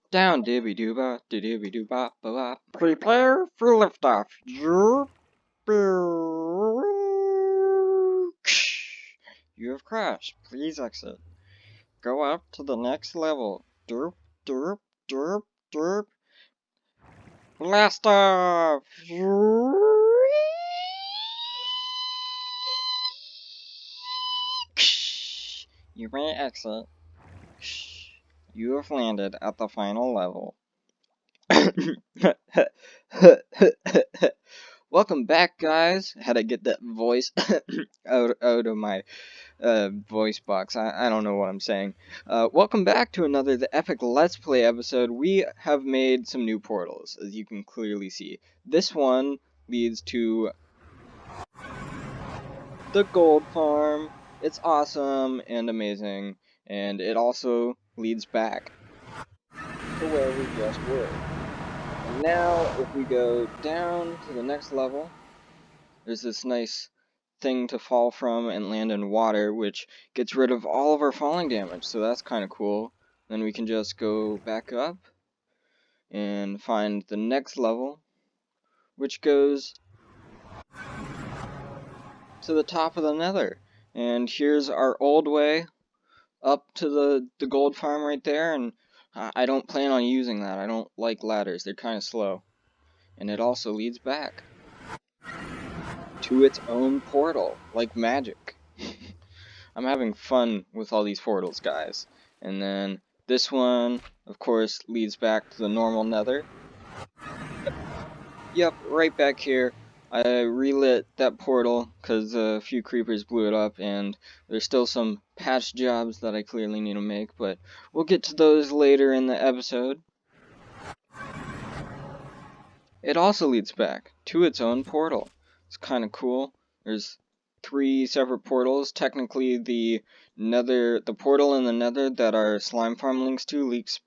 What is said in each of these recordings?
Down dibby dooba, dibby dooba, ba ba. Prepare for liftoff. You have crashed. Please exit. Go up to the next level. Derp, derp, derp, derp. Blast off! You may exit. You have landed at the final level. Welcome back, guys. Had to get that voice out of my voice box. I don't know what I'm saying. Welcome back to another The Epic Let's Play episode. We have made some new portals, as you can clearly see. This one leads to the gold farm. It's awesome and amazing, and it also leads back to where we just were. And now, if we go down to the next level, there's this nice thing to fall from and land in water, which gets rid of all of our falling damage, so that's kind of cool. Then we can just go back up and find the next level, which goes to the top of the nether. And here's our old way up to the gold farm right there, and I don't plan on using that. I don't like ladders, they're kind of slow. And it also leads back to its own portal, like magic. I'm having fun with all these portals, guys. And then this one, of course, leads back to the normal nether. Yep, right back here. I relit that portal because a few creepers blew it up, and there's still some patch jobs that I clearly need to make, but we'll get to those later in the episode. It also leads back to its own portal. It's kind of cool. There's 3 separate portals. Technically, the portal in the nether that our slime farm links to links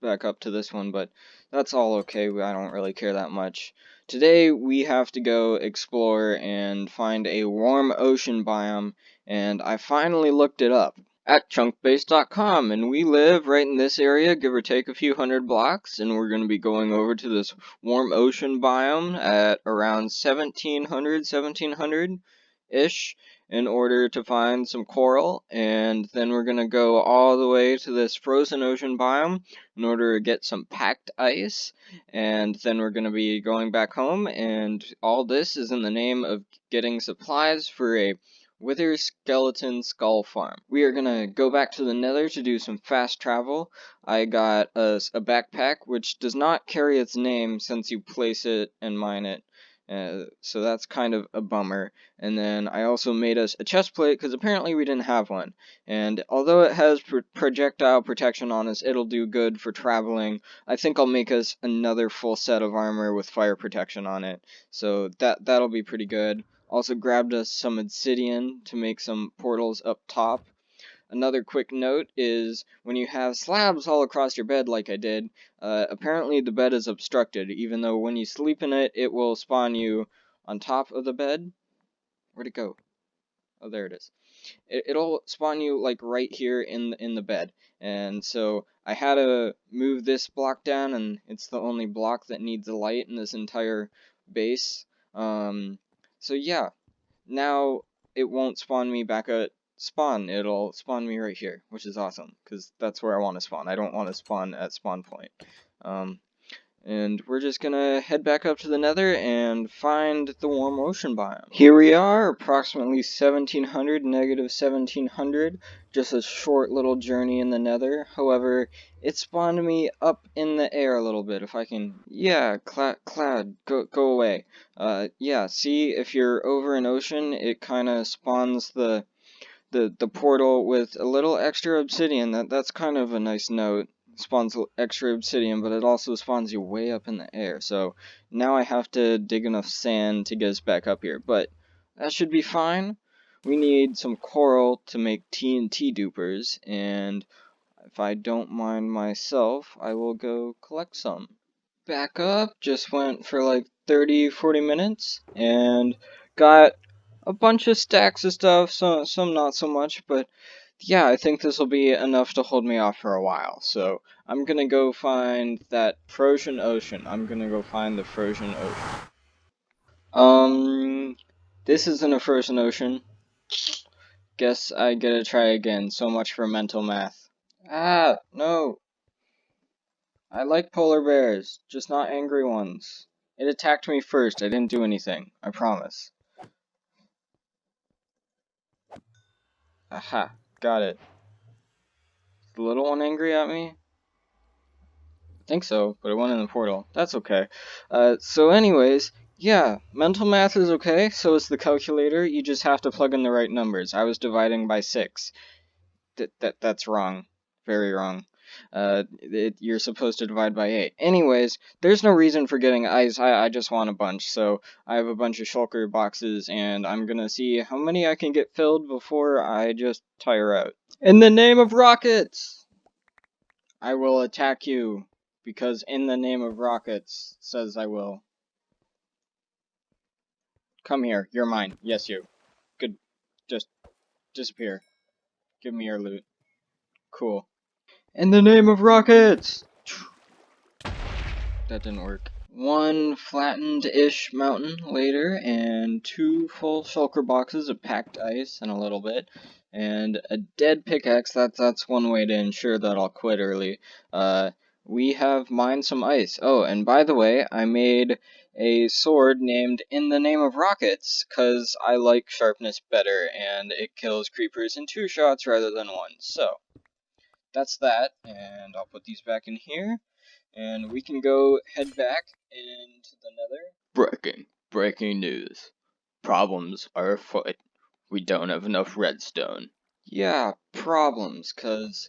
back up to this one, but that's all okay. I don't really care that much. Today, we have to go explore and find a warm ocean biome, and I finally looked it up at chunkbase.com, and we live right in this area, give or take a few hundred blocks, and we're going to be going over to this warm ocean biome at around 1700-ish in order to find some coral, and then we're going to go all the way to this frozen ocean biome in order to get some packed ice, and then we're going to be going back home, and all this is in the name of getting supplies for a Wither Skeleton Skull Farm. We are gonna go back to the nether to do some fast travel. I got a backpack which does not carry its name since you place it and mine it. So that's kind of a bummer. And then I also made us a chest plate because apparently we didn't have one. And although it has projectile protection on us, it'll do good for traveling. I think I'll make us another full set of armor with fire protection on it. So that'll be pretty good. Also grabbed us some obsidian to make some portals up top. Another quick note is when you have slabs all across your bed like I did, apparently the bed is obstructed, even though when you sleep in it, it will spawn you on top of the bed. Where'd it go? Oh, there it is. It'll spawn you like right here in the bed. And so I had to move this block down, and it's the only block that needs a light in this entire base. So yeah, now it won't spawn me back at spawn. It'll spawn me right here, which is awesome, because that's where I want to spawn. I don't want to spawn at spawn point. And we're just gonna head back up to the nether and find the warm ocean biome. Here we are, approximately 1700, negative 1700, just a short little journey in the nether. However, it spawned me up in the air a little bit, if I can, yeah, cloud, go away. Yeah, see, if you're over an ocean, it kinda spawns the portal with a little extra obsidian. That's kind of a nice note. Spawns extra obsidian, but it also spawns you way up in the air. So now I have to dig enough sand to get us back up here, but that should be fine. We need some coral to make TNT dupers, and if I don't mind myself, I will go collect some. Back up, just went for like 30-40 minutes, and got a bunch of stacks of stuff, some not so much, but Yeah, I think this will be enough to hold me off for a while. So I'm gonna go find that frozen ocean. I'm gonna go find the frozen ocean. Um, this isn't a frozen ocean. Guess I gotta try again. So much for mental math. Ah, no. I like polar bears, just not angry ones. It attacked me first. I didn't do anything. I promise. Aha, got it. Is the little one angry at me? I think so, but it went in the portal. That's okay. So anyways, yeah, mental math is okay, so is the calculator. You just have to plug in the right numbers. I was dividing by 6. That's wrong. Very wrong. You're supposed to divide by 8. Anyways, there's no reason for getting ice. I just want a bunch, so I have a bunch of shulker boxes, and I'm gonna see how many I can get filled before I just tire out. In the name of rockets! I will attack you, because in the name of rockets says I will. Come here, you're mine. Yes, you. Good. Just disappear. Give me your loot. Cool. In the name of rockets! That didn't work. One flattened-ish mountain later, and 2 full shulker boxes of packed ice and a little bit, and a dead pickaxe. That's one way to ensure that I'll quit early. We have mined some ice. Oh, and by the way, I made a sword named In the Name of Rockets, cause I like sharpness better, and it kills creepers in 2 shots rather than 1. So, that's that, and I'll put these back in here. And we can go head back into the nether. Breaking news. Problems are afoot. We don't have enough redstone. Yeah, problems, cause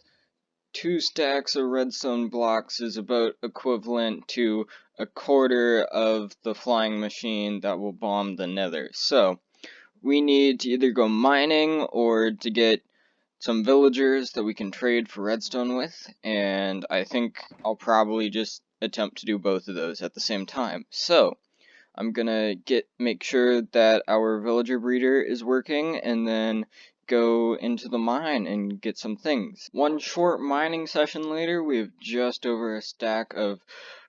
2 stacks of redstone blocks is about equivalent to a quarter of the flying machine that will bomb the nether. So, we need to either go mining or to get some villagers that we can trade for redstone with, and I think I'll probably just attempt to do both of those at the same time. So, I'm gonna make sure that our villager breeder is working, and then go into the mine and get some things. One short mining session later, we have just over a stack of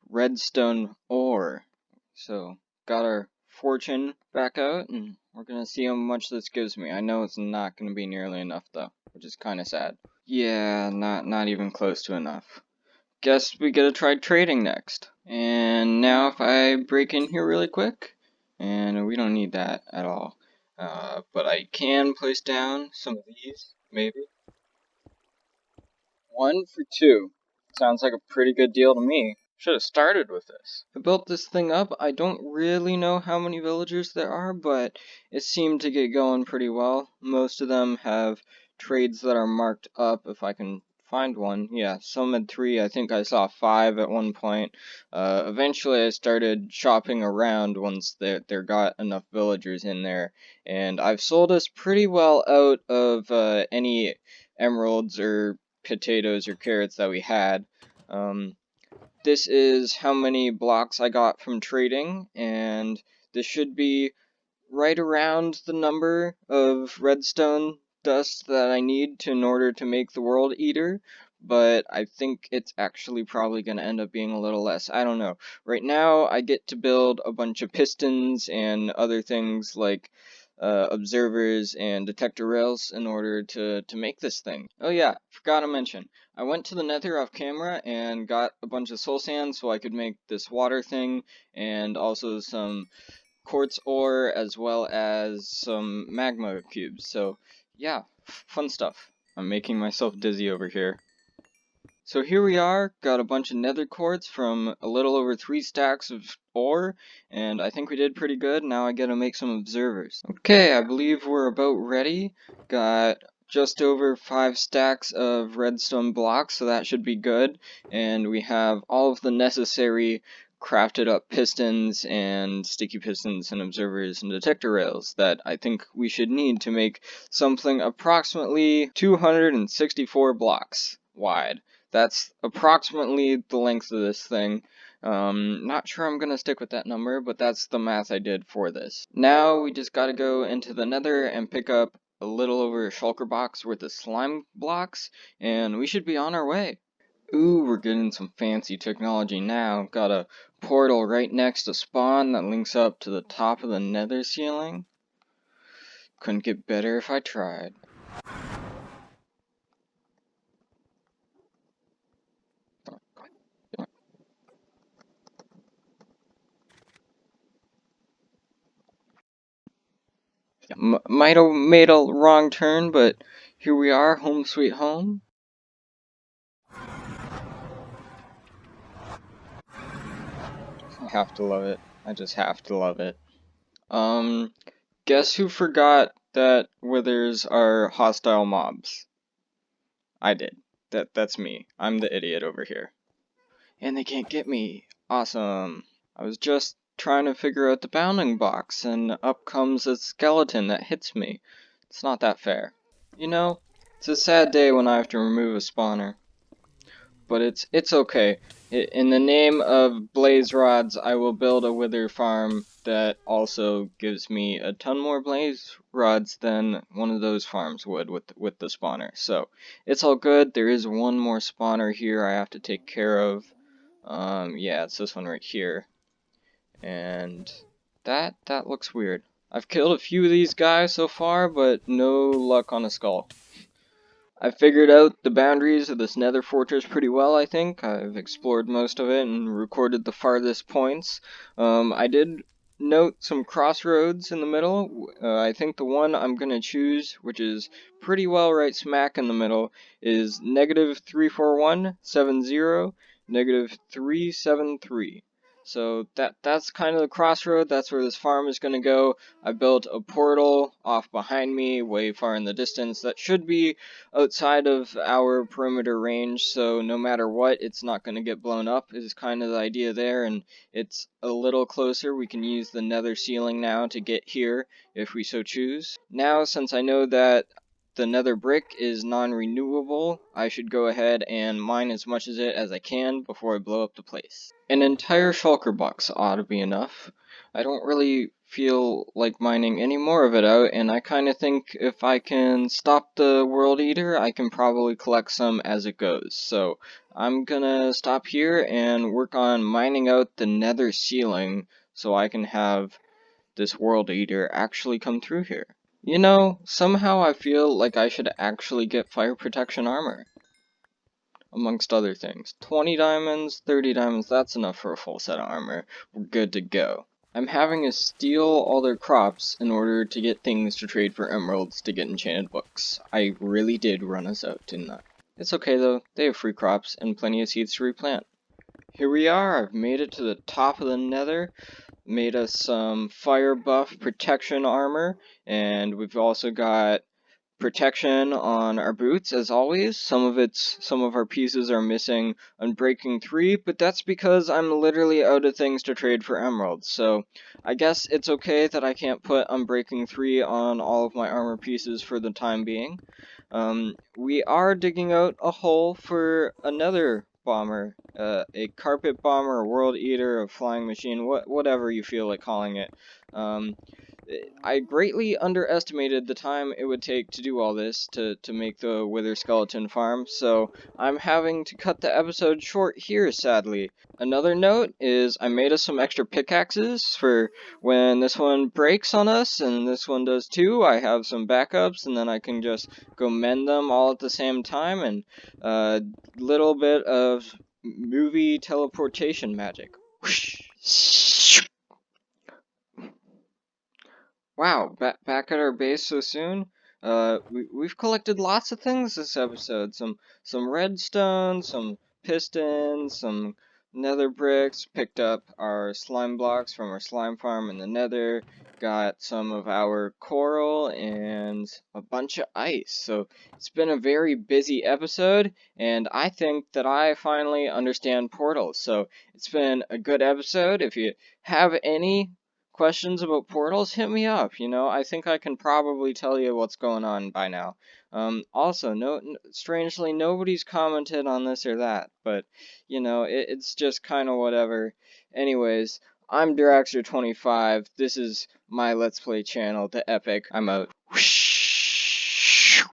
redstone ore. So, got our fortune back out, and we're gonna see how much this gives me. I know it's not gonna be nearly enough though, which is kinda sad. Yeah, not even close to enough. Guess we gotta try trading next. And now if I break in here really quick, and we don't need that at all. But I can place down some of these, maybe. 1 for 2. Sounds like a pretty good deal to me. Should have started with this. I built this thing up. I don't really know how many villagers there are, but it seemed to get going pretty well. Most of them have trades that are marked up, if I can find one. Yeah, some had 3. I think I saw 5 at one point. Eventually I started shopping around once there got enough villagers in there, and I've sold us pretty well out of any emeralds or potatoes or carrots that we had. This is how many blocks I got from trading, and this should be right around the number of redstone dust that I need in order to make the world eater, but I think it's actually probably going to end up being a little less. I don't know. Right now, I get to build a bunch of pistons and other things like observers and detector rails in order to make this thing. Oh yeah, forgot to mention. I went to the nether off camera and got a bunch of soul sand so I could make this water thing, and also some quartz ore as well as some magma cubes. So yeah, fun stuff. I'm making myself dizzy over here. So here we are, got a bunch of nether quartz from a little over 3 stacks of ore, and I think we did pretty good. Now I gotta make some observers. Okay, I believe we're about ready. Got just over 5 stacks of redstone blocks, so that should be good. And we have all of the necessary crafted up pistons and sticky pistons and observers and detector rails that I think we should need to make something approximately 264 blocks wide. That's approximately the length of this thing. Not sure I'm gonna stick with that number, but that's the math I did for this. Now we just gotta go into the nether and pick up a little over a shulker box worth of slime blocks, and we should be on our way. Ooh, we're getting some fancy technology now. Got a portal right next to spawn that links up to the top of the nether ceiling. Couldn't get better if I tried. Might have made a wrong turn, but here we are, home sweet home. I have to love it. I just have to love it. Guess who forgot that withers are hostile mobs? I did. That's me. I'm the idiot over here. And they can't get me. Awesome. I was just trying to figure out the bounding box, and up comes a skeleton that hits me. It's not that fair. You know, it's a sad day when I have to remove a spawner. But it's okay. In the name of blaze rods, I will build a wither farm that also gives me a ton more blaze rods than one of those farms would with the spawner. So it's all good. There is one more spawner here I have to take care of. Yeah, it's this one right here. And that looks weird. I've killed a few of these guys so far, but no luck on a skull. I figured out the boundaries of this nether fortress pretty well, I think. I've explored most of it and recorded the farthest points. I did note some crossroads in the middle. I think the one I'm going to choose, which is pretty well right smack in the middle, is -34170, -373. So that's kind of the crossroad. That's where this farm is going to go. I built a portal off behind me, way far in the distance, that should be outside of our perimeter range, so no matter what, it's not going to get blown up, is kind of the idea there, and it's a little closer. We can use the nether ceiling now to get here, if we so choose. Now, since I know that the nether brick is non-renewable, I should go ahead and mine as much of it as I can before I blow up the place. An entire shulker box ought to be enough. I don't really feel like mining any more of it out, and I kind of think if I can stop the World Eater, I can probably collect some as it goes. So I'm gonna stop here and work on mining out the nether ceiling so I can have this World Eater actually come through here. You know, somehow I feel like I should actually get fire protection armor, amongst other things. 20 diamonds, 30 diamonds, that's enough for a full set of armor. We're good to go. I'm having to steal all their crops in order to get things to trade for emeralds to get enchanted books. I really did run us out, didn't I? It's okay though, they have free crops and plenty of seeds to replant. Here we are, I've made it to the top of the nether, made us some fire buff protection armor, and we've also got protection on our boots as always. Some of our pieces are missing Unbreaking 3, but that's because I'm literally out of things to trade for emeralds. So I guess it's okay that I can't put Unbreaking 3 on all of my armor pieces for the time being. We are digging out a hole for another bomber, a carpet bomber, a world eater, a flying machine, whatever you feel like calling it. I greatly underestimated the time it would take to do all this, to make the Wither Skeleton farm, so I'm having to cut the episode short here, sadly. Another note is I made us some extra pickaxes for when this one breaks on us, and this one does too. I have some backups, and then I can just go mend them all at the same time, and a little bit of movie teleportation magic. Whoosh. Wow, back at our base so soon. We've collected lots of things this episode. Some redstone, some pistons, some nether bricks. Picked up our slime blocks from our slime farm in the nether. Got some of our coral and a bunch of ice. So it's been a very busy episode, and I think that I finally understand portals. So it's been a good episode. If you have any questions about portals, hit me up. You know, I think I can probably tell you what's going on by now. Also, strangely, nobody's commented on this or that, but, you know, it's just kind of whatever. Anyways, I'm Duraxter25. This is my Let's Play channel, The Epic. I'm out. Whoosh.